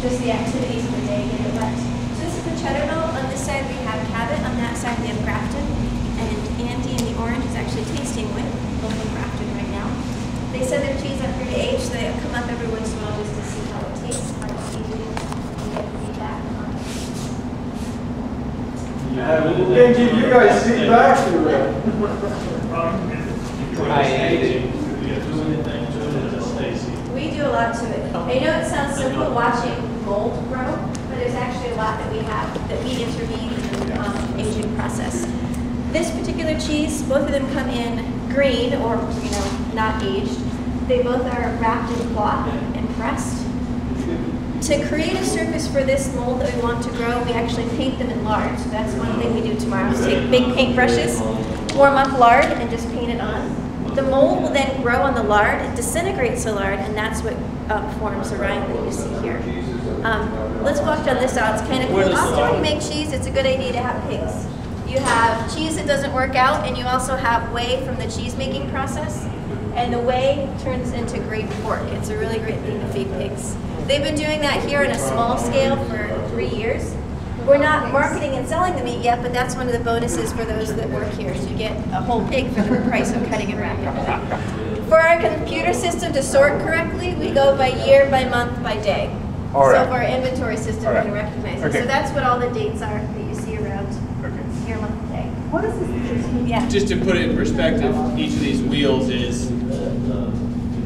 just the activities of the day get it wet. So this is the cheddar mill. On this side we have Cabot. On that side we have Grafton. And Andy in the orange is actually tasting with local Grafton right now. They send their cheese up here to age, so they come up every once in a while just to see how it tastes, how it's seasoned, and get feedback on it. We can't give you guys feedback. We do a lot to it. I know it sounds simple watching mold grow, but there's actually a lot that we have that we intervene in the aging process. This particular cheese, both of them come in green or not aged. They both are wrapped in cloth and pressed. To create a surface for this mold that we want to grow, we actually paint them in lard. So that's one thing we do tomorrow. Is take big paint brushes, warm up lard, and just paint it on. The mold will then grow on the lard, it disintegrates the lard, and that's what forms the rind that you see here. Let's walk down this aisle. It's kind of cool. Often when you make cheese, it's a good idea to have pigs. You have cheese that doesn't work out, and you also have whey from the cheese making process. And the whey turns into great pork. It's a really great thing to feed pigs. They've been doing that here on a small scale for 3 years. We're not marketing and selling the meat yet, but that's one of the bonuses for those that work here. So you get a whole pig for the price of cutting and wrapping. For our computer system to sort correctly, we go by year, by month, by day. So for our inventory system, we can recognize it. So that's what all the dates are that you see around year, month, day. What is this? Yeah. Just to put it in perspective, each of these wheels is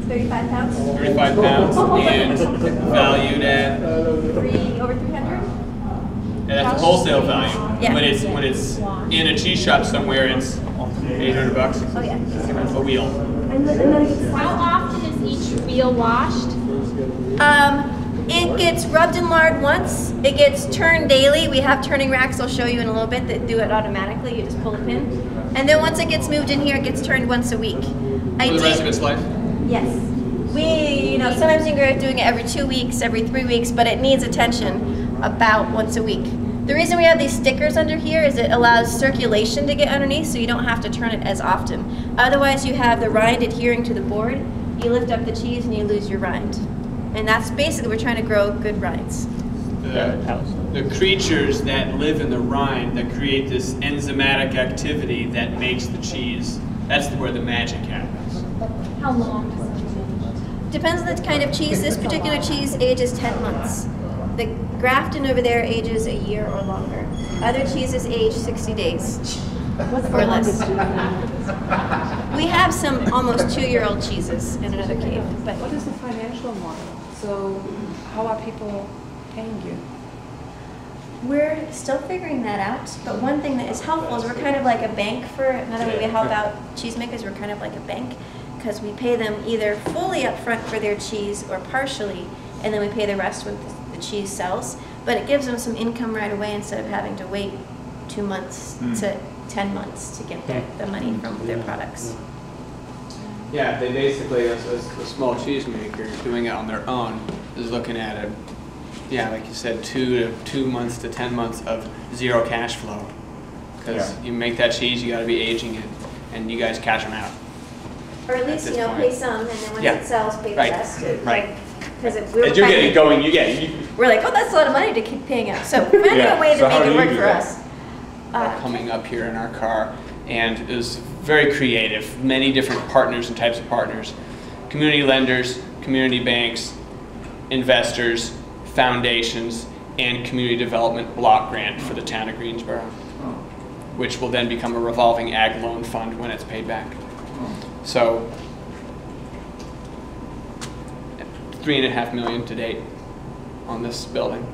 35 pounds? 35 pounds and valued at Over 300? and that's the wholesale value. Yeah. When it's in a cheese shop somewhere, it's $800. Oh yeah. A wheel. How often is each wheel washed? It gets rubbed in lard once. It gets turned daily. We have turning racks I'll show you in a little bit that do it automatically. You just pull a pin. And then once it gets moved in here, it gets turned once a week. For the rest of its life? Yes. We, sometimes you can go doing it every 2 weeks, every 3 weeks, but it needs attention about once a week. The reason we have these stickers under here is it allows circulation to get underneath, so you don't have to turn it as often. Otherwise, you have the rind adhering to the board. You lift up the cheese and you lose your rind. And that's basically, we're trying to grow good rinds. The creatures that live in the rind that create this enzymatic activity that makes the cheese, that's where the magic happens. How long does it take? Depends on the kind of cheese. This particular cheese ages 10 months. The Grafton over there ages a year or longer. Other cheeses age 60 days. What's or less. the We have some almost 2-year-old cheeses in another cave. But what is the financial model? So how are people paying you? we're still figuring that out. But one thing that is helpful is we're kind of like a bank for, another way we help out cheesemakers, we're kind of like a bank because we pay them either fully up front for their cheese or partially, and then we pay the rest when the cheese sells. But it gives them some income right away instead of having to wait 2 months to 10 months to get the money from their products. Yeah, they basically, a small cheesemaker doing it on their own is looking at like you said, 2 months to 10 months of zero cash flow. Because you make that cheese, you got to be aging it, and you guys cash them out. Or at least, pay some, and then when it sells, pay the rest. Right. Because As you're getting going, we're like, oh, that's a lot of money to keep paying out. So we're finding a way to make it work for us. Coming up here in our car, and it was very creative. Many different partners and types of partners. Community lenders, community banks, investors, foundations, and community development block grant for the town of Greensboro, which will then become a revolving ag loan fund when it's paid back. So, $3.5 million to date on this building.